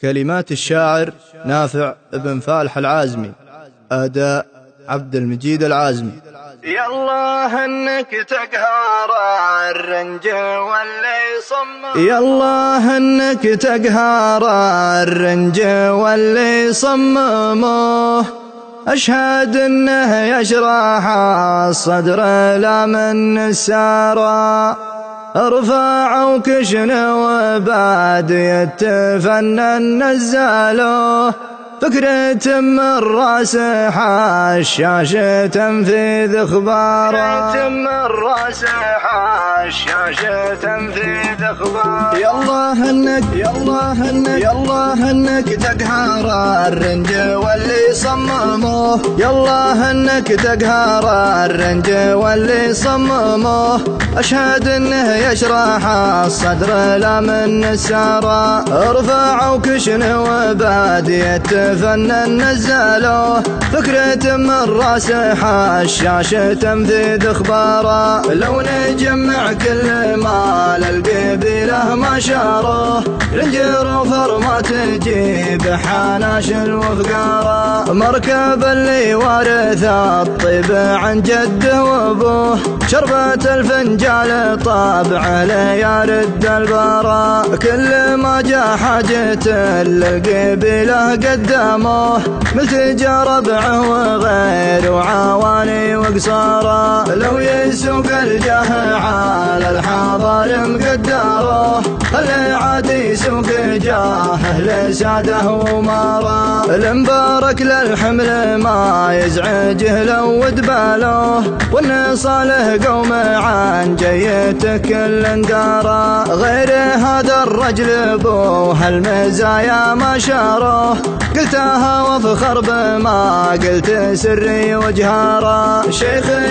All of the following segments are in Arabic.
كلمات الشاعر نافع بن فالح العازمي، أداء عبد المجيد العازمي. يا الله انك تقهر الرنج واللي صممه، يا الله انك تقهر الرنج واللي صممه، أشهد إنه يشرح الصدر لا من السارى، ارفعوا كشن وبعد يتفنن نزاله، فكرة من راس حشاشة تنفذ اخباره، فكرة من راس حشاشة تنفذ اخباره. يا الله انك يا الله انك يا الله انك تقهر الرنج واللي صممه، يا الله انك تقهر الرنج واللي صممه، اشهد انه يشرح الصدر لا من السارى، ارفعوا كشن وبعد يتفنن نزاله، فكرة من راس حشاشة تنفذ اخباره، لو نجمع كل ما للقبيله ما شاره، رنجر وفر تجيب حناشل وفقاره، مركب اللي وارث الطيب عن جده وابوه، شربة الفنجال طابع له يرد البراء، كل ما جاء حاجة للقبيله قدامه، ملتجى ربعه وغير وعواني وقصاره، لو يسوق الجاه على الحاضر مقداره، اللي عاد يسوق جاهه لساده وماره، المبارك للحمل ما يزعجه لو ودباله، والنصاله قوم عن جيته كل انقاره، غير هذا الرجل ابوه المزايا ما شاره، قلتها وفخر بما قلت سري وجهاره،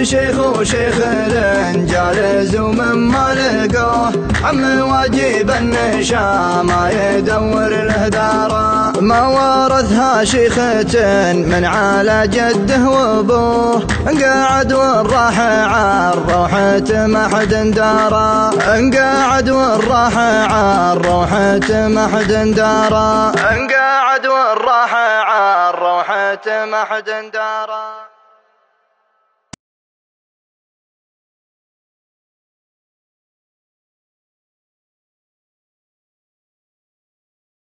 شيخ وشيخ الانجالز ومن ما لقوه، عم واجب النشا ما يدور له داره، ما ورثها شيخة من على جده وابوه، انقعد والراح عن روحة ما حد داره، انقعد والراح عن روحة ما حد داره، انقعد والراح عن روحة ما حد داره.